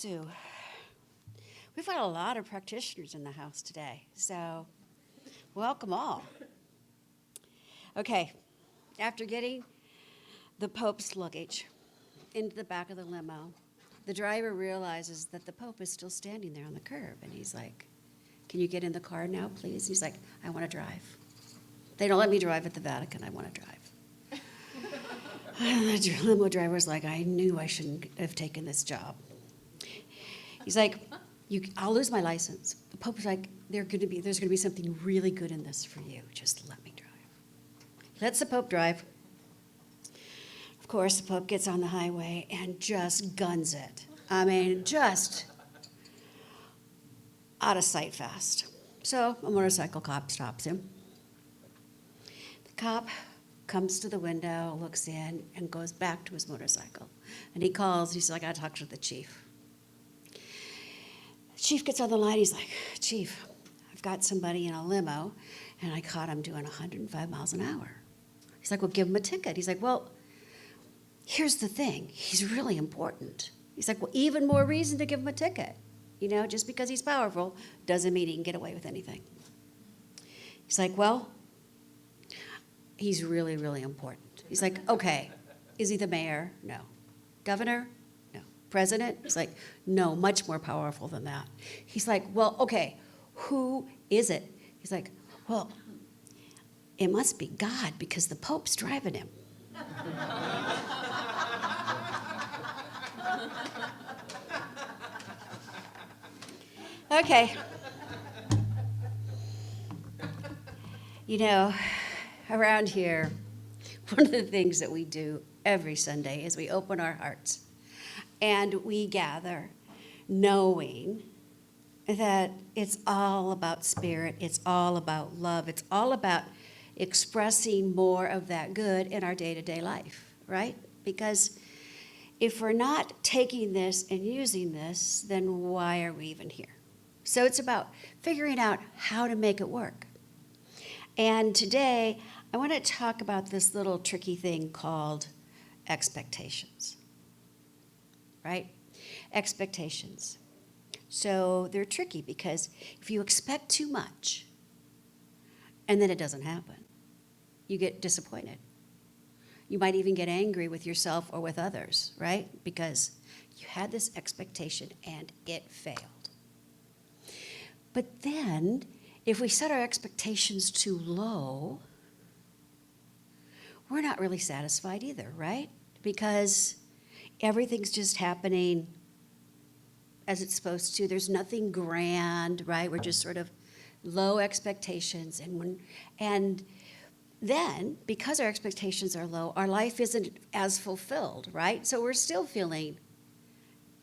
Sue. We've got a lot of practitioners in the house today, so welcome all. Okay, after getting the Pope's luggage into the back of the limo, the driver realizes that the Pope is still standing there on the curb, and he's like, "Can you get in the car now, please?" He's like, "I want to drive. They don't let me drive at the Vatican. I want to drive." And the limo driver was like, "I knew I shouldn't have taken this job." He's like, "I'll lose my license." The Pope's like, there's going to be something really good in this for you. Just let me drive." He lets the Pope drive. Of course, the Pope gets on the highway and just guns it. I mean, just out of sight fast. So a motorcycle cop stops him. The cop comes to the window, looks in, and goes back to his motorcycle. And he calls, he's like, "I gotta talk to the chief." The chief gets on the line, he's like, "Chief, I've got somebody in a limo, and I caught him doing 105 miles an hour. He's like, "Well, give him a ticket." He's like, "Well, here's the thing, he's really important." He's like, "Well, even more reason to give him a ticket. You know, just because he's powerful doesn't mean he can get away with anything." He's like, "Well, he's really, really important." He's like, "Okay, is he the mayor?" "No." "Governor?" "No." "President?" He's like, "No, much more powerful than that." He's like, "Well, okay, who is it?" He's like, "Well, it must be God because the Pope's driving him." Okay. You know, around here, one of the things that we do every Sunday is we open our hearts and we gather knowing that it's all about spirit, it's all about love, it's all about expressing more of that good in our day-to-day life, right? Because if we're not taking this and using this, then why are we even here? So it's about figuring out how to make it work. And today, I want to talk about this little tricky thing called expectations, right? Expectations. So they're tricky because if you expect too much and then it doesn't happen, you get disappointed. You might even get angry with yourself or with others, right? Because you had this expectation and it failed. But then, if we set our expectations too low, we're not really satisfied either, right? Because everything's just happening as it's supposed to. There's nothing grand, right? We're just sort of low expectations. And then, because our expectations are low, our life isn't as fulfilled, right? So we're still feeling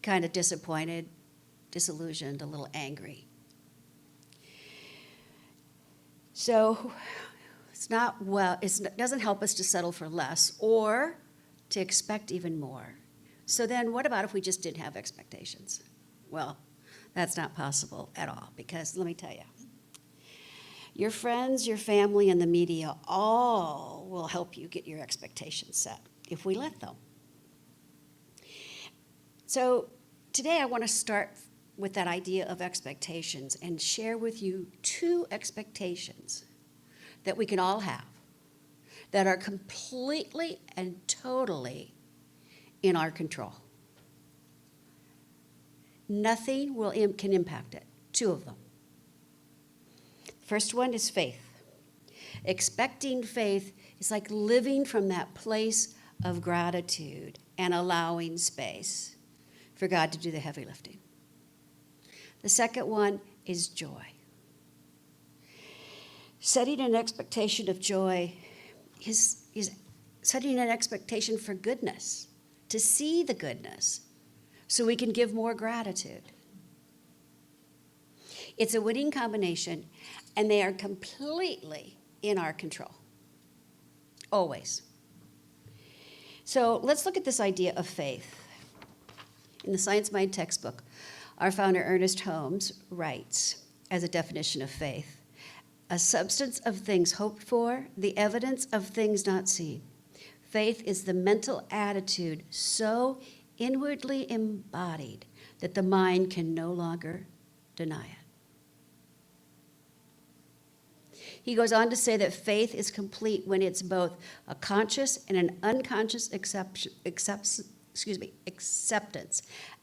kind of disappointed, disillusioned, a little angry. So it doesn't help us to settle for less or to expect even more. So then what about if we just didn't have expectations? Well, that's not possible at all, because let me tell you, your friends, your family, and the media all will help you get your expectations set if we let them. So today I want to start with that idea of expectations and share with you two expectations that we can all have that are completely and totally in our control. Nothing can impact it. Two of them. First one is faith. Expecting faith is like living from that place of gratitude and allowing space for God to do the heavy lifting. The second one is joy. Setting an expectation of joy is setting an expectation for goodness, to see the goodness, so we can give more gratitude. It's a winning combination, and they are completely in our control, always. So let's look at this idea of faith. In the Science Mind textbook, our founder, Ernest Holmes, writes, as a definition of faith, a substance of things hoped for, the evidence of things not seen. Faith is the mental attitude so inwardly embodied that the mind can no longer deny it. He goes on to say that faith is complete when it's both a conscious and an unconscious acceptance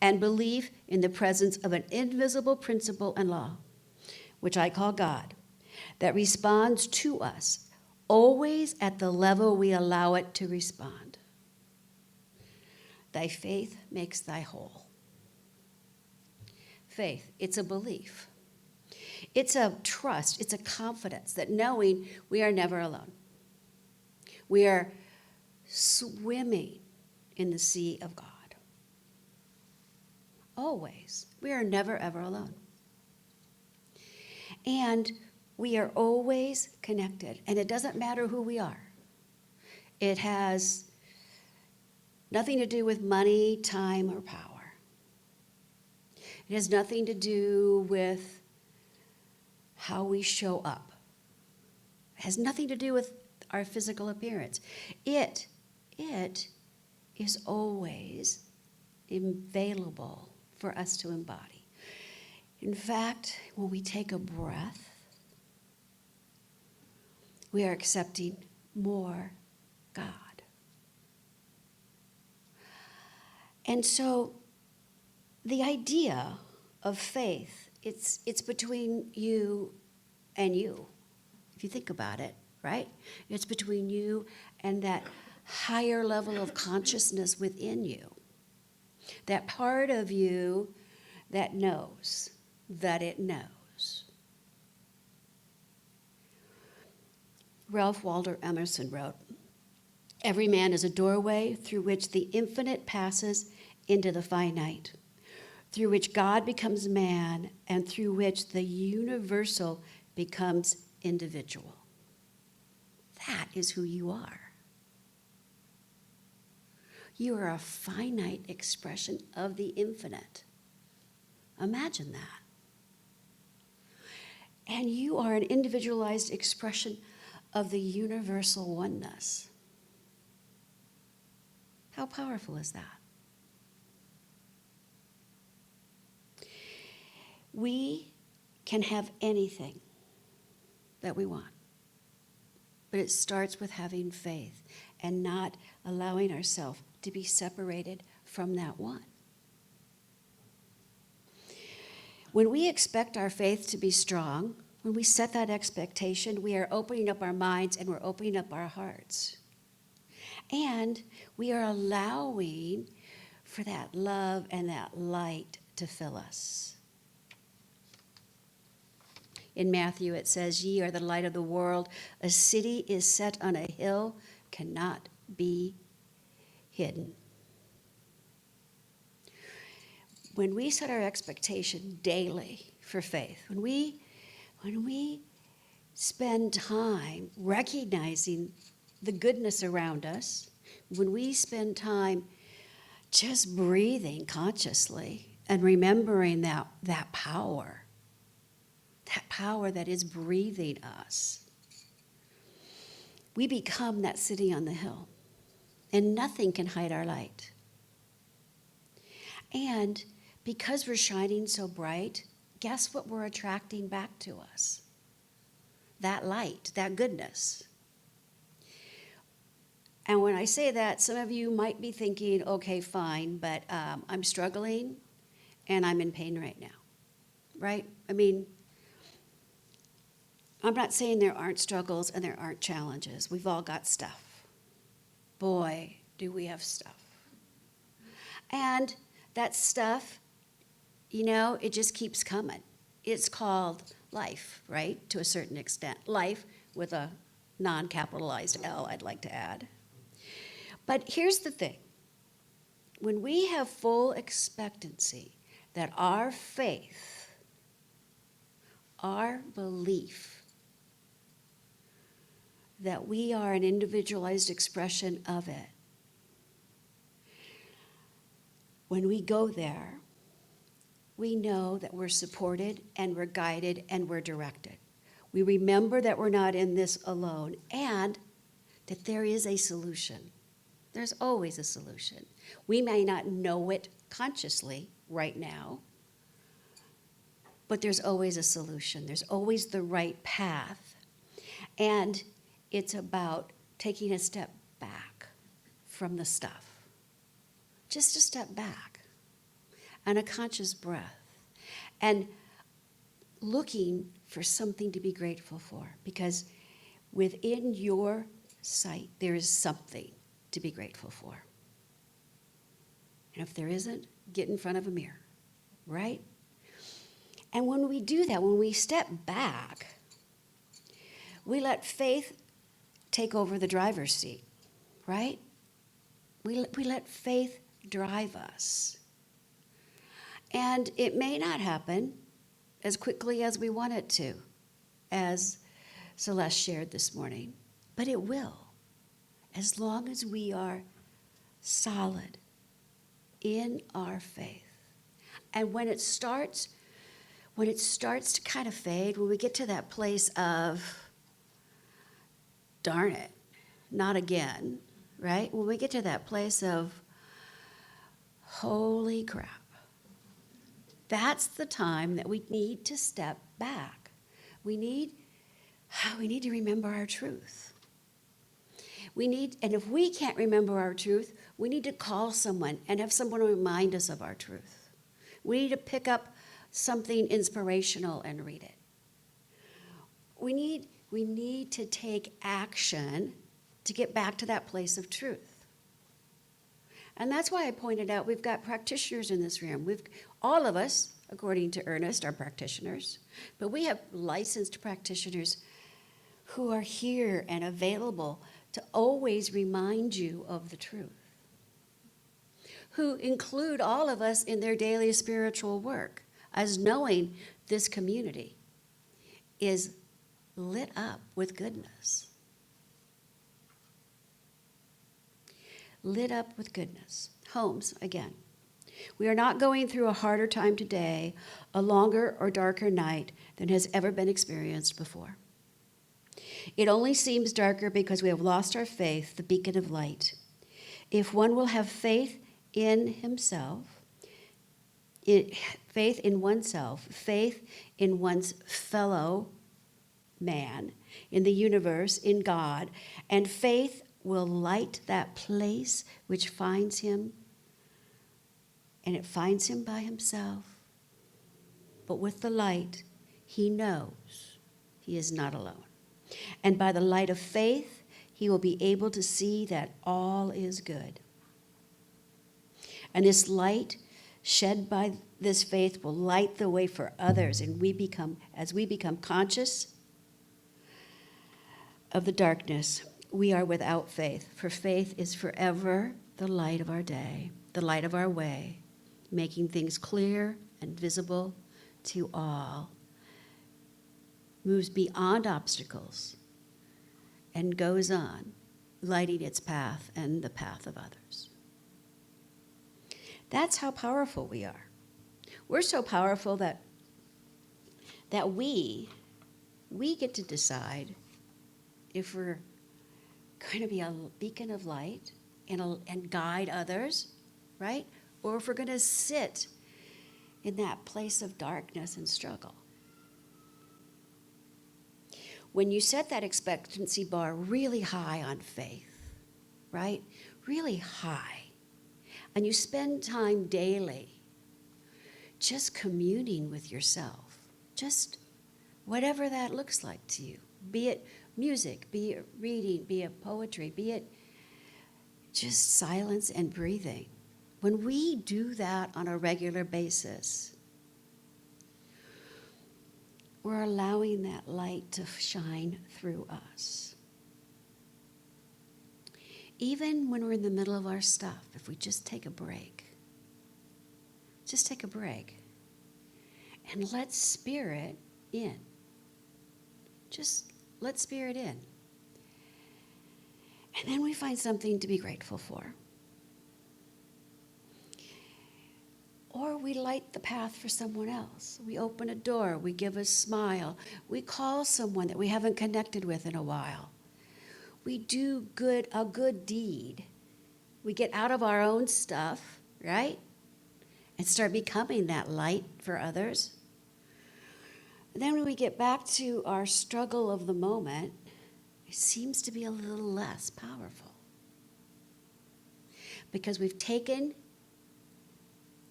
and belief in the presence of an invisible principle and law, which I call God, that responds to us always at the level we allow it to respond. Thy faith makes thy whole. Faith, it's a belief. It's a trust, it's a confidence that knowing we are never alone. We are swimming in the sea of God. Always. We are never, ever alone. And we are always connected. And it doesn't matter who we are. It has nothing to do with money, time, or power. It has nothing to do with how we show up. It has nothing to do with our physical appearance. It is always available for us to embody. In fact, when we take a breath, we are accepting more God. And so the idea of faith, it's between you and you, if you think about it, right? It's between you and that higher level of consciousness within you, that part of you that knows that it knows. Ralph Waldo Emerson wrote, "Every man is a doorway through which the infinite passes into the finite, through which God becomes man, and through which the universal becomes individual." That is who you are. You are a finite expression of the infinite. Imagine that. And you are an individualized expression of the universal oneness. How powerful is that? We can have anything that we want, but it starts with having faith and not allowing ourselves to be separated from that one. When we expect our faith to be strong, when we set that expectation, we are opening up our minds and we're opening up our hearts. And we are allowing for that love and that light to fill us. In Matthew, it says, "Ye are the light of the world. A city is set on a hill, cannot be hidden." When we set our expectation daily for faith, when we spend time recognizing the goodness around us, when we spend time just breathing consciously and remembering that power that is breathing us, we become that city on the hill, and nothing can hide our light. And because we're shining so bright, guess what we're attracting back to us? That light, that goodness. And when I say that, some of you might be thinking, okay, fine, but I'm struggling and I'm in pain right now, right? I mean, I'm not saying there aren't struggles and there aren't challenges. We've all got stuff. Boy, do we have stuff. And that stuff, it just keeps coming. It's called life, right, to a certain extent. Life with a non-capitalized L, I'd like to add. But here's the thing. When we have full expectancy that our faith, our belief, that we are an individualized expression of it, when we go there, we know that we're supported and we're guided and we're directed. We remember that we're not in this alone and that there is a solution. There's always a solution. We may not know it consciously right now, but there's always a solution. There's always the right path. And it's about taking a step back from the stuff. Just a step back and a conscious breath. And looking for something to be grateful for, because within your sight, there is something to be grateful for. And if there isn't, get in front of a mirror, right? And when we do that, when we step back, we let faith take over the driver's seat, right? We let faith drive us. And it may not happen as quickly as we want it to, as Celeste shared this morning, but it will, as long as we are solid in our faith. And when it starts to kind of fade, when we get to that place of, darn it, not again, right? When we get to that place of, holy crap, that's the time that we need to step back. We need to remember our truth. And if we can't remember our truth, we need to call someone and have someone remind us of our truth. We need to pick up something inspirational and read it. We need to take action to get back to that place of truth. And that's why I pointed out we've got practitioners in this room. All of us, according to Ernest, are practitioners, but we have licensed practitioners who are here and available to always remind you of the truth, who include all of us in their daily spiritual work, as knowing this community is lit up with goodness. Lit up with goodness. Homes, again. We are not going through a harder time today, a longer or darker night than has ever been experienced before. It only seems darker because we have lost our faith, the beacon of light. If one will have faith in himself, faith in oneself, faith in one's fellow man, in the universe, in God, and faith will light that place which finds him, and it finds him by himself. But with the light, he knows he is not alone. And by the light of faith, he will be able to see that all is good. And this light shed by this faith will light the way for others, and as we become conscious of the darkness, we are without faith, for faith is forever the light of our day, the light of our way, making things clear and visible to all, moves beyond obstacles, and goes on, lighting its path and the path of others. That's how powerful we are. We're so powerful that we get to decide if we're going to be a beacon of light and guide others, right? Or if we're going to sit in that place of darkness and struggle. When you set that expectancy bar really high on faith, right? Really high, and you spend time daily just communing with yourself, just whatever that looks like to you, be it music, be it reading, be it poetry, be it just silence and breathing. When we do that on a regular basis, we're allowing that light to shine through us. Even when we're in the middle of our stuff, if we just take a break and let spirit in. Just let spirit in. And then we find something to be grateful for. Or we light the path for someone else. We open a door, we give a smile, we call someone that we haven't connected with in a while. We do a good deed. We get out of our own stuff, right? and start becoming that light for others. And then when we get back to our struggle of the moment, it seems to be a little less powerful because we've taken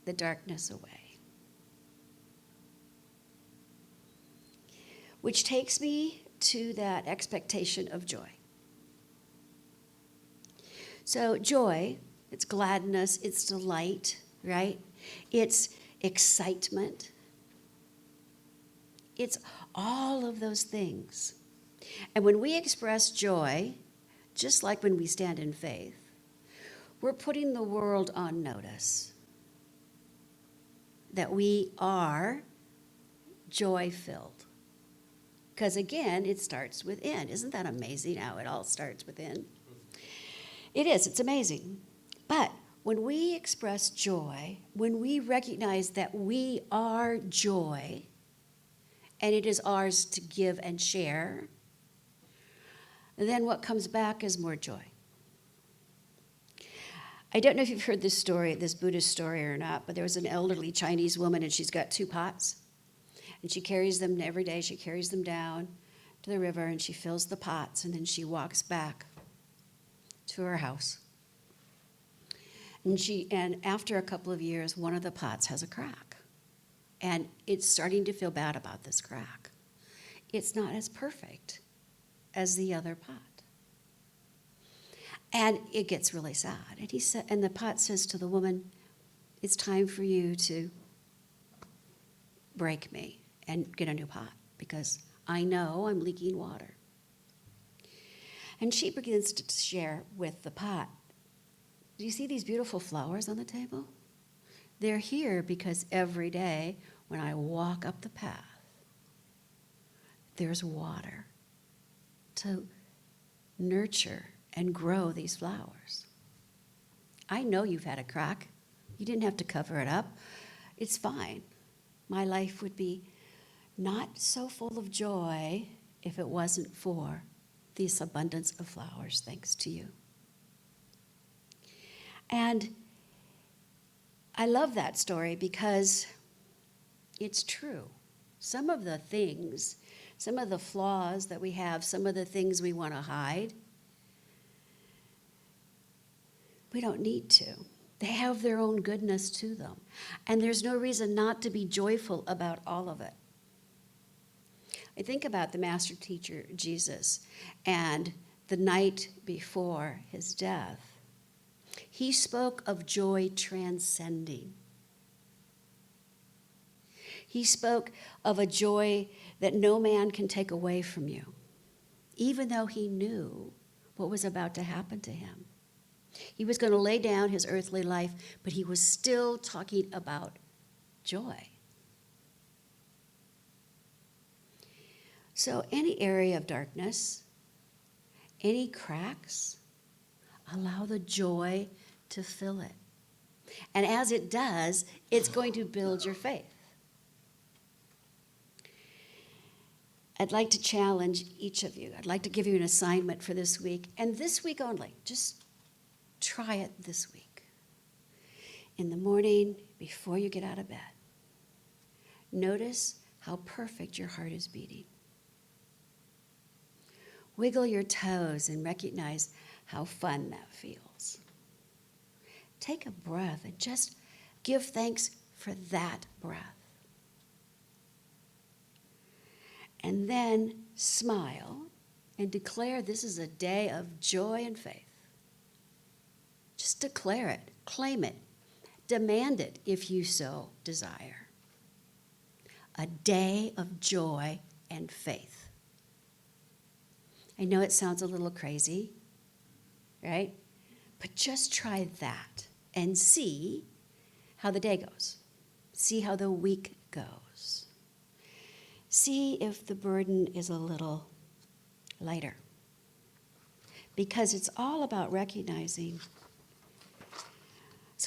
the darkness away. Which takes me to that expectation of joy. So joy, it's gladness, it's delight, right? It's excitement. It's all of those things. And when we express joy, just like when we stand in faith, we're putting the world on notice that we are joy-filled. Because again, it starts within. Isn't that amazing how it all starts within? It is, it's amazing. But when we express joy, when we recognize that we are joy, and it is ours to give and share, then what comes back is more joy. I don't know if you've heard this story, this Buddhist story or not, but there was an elderly Chinese woman, and she's got 2 pots. And she carries them every day. She carries them down to the river, and she fills the pots, and then she walks back to her house. And after a couple of years, one of the pots has a crack. And it's starting to feel bad about this crack. It's not as perfect as the other pot. And it gets really sad. And the pot says to the woman, "It's time for you to break me and get a new pot because I know I'm leaking water." And she begins to share with the pot. Do you see these beautiful flowers on the table? They're here because every day when I walk up the path, there's water to nurture and grow these flowers. I know you've had a crack. You didn't have to cover it up. It's fine. My life would be not so full of joy if it wasn't for this abundance of flowers, thanks to you. And I love that story because it's true. Some of the things, some of the flaws that we have, some of the things we want to hide, we don't need to. They have their own goodness to them. And there's no reason not to be joyful about all of it. I think about the master teacher, Jesus, and the night before his death. He spoke of joy transcending. He spoke of a joy that no man can take away from you, even though he knew what was about to happen to him. He was going to lay down his earthly life, but he was still talking about joy. So any area of darkness, any cracks, allow the joy to fill it. And as it does, it's going to build your faith. I'd like to challenge each of you. I'd like to give you an assignment for this week, and this week only. Just try it this week. In the morning, before you get out of bed, notice how perfect your heart is beating. Wiggle your toes and recognize how fun that feels. Take a breath and just give thanks for that breath. And then smile and declare this is a day of joy and faith. Just declare it, claim it, demand it if you so desire. A day of joy and faith. I know it sounds a little crazy, right? But just try that and see how the day goes. See how the week goes. See if the burden is a little lighter. Because it's all about recognizing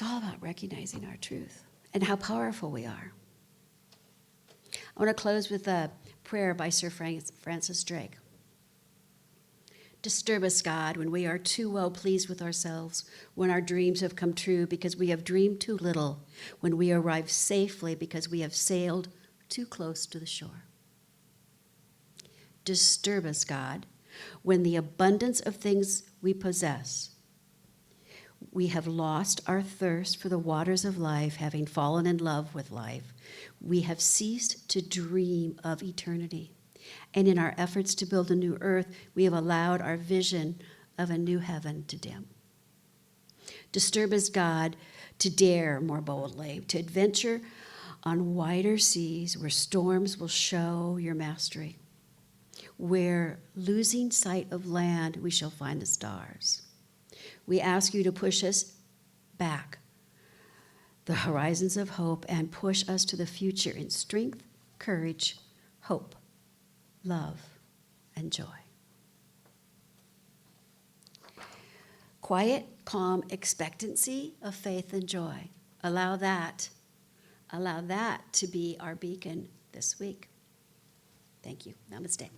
our truth and how powerful we are. I want to close with a prayer by Sir Francis Drake. Disturb us, God, when we are too well pleased with ourselves, when our dreams have come true because we have dreamed too little, when we arrive safely because we have sailed too close to the shore. Disturb us, God, when the abundance of things we possess, we have lost our thirst for the waters of life, having fallen in love with life. We have ceased to dream of eternity. And in our efforts to build a new earth, we have allowed our vision of a new heaven to dim. Disturb us, God, to dare more boldly, to adventure on wider seas where storms will show your mastery, where losing sight of land we shall find the stars. We ask you to push us back the horizons of hope and push us to the future in strength, courage, hope, love, and joy. Quiet, calm expectancy of faith and joy. Allow that to be our beacon this week. Thank you. Namaste.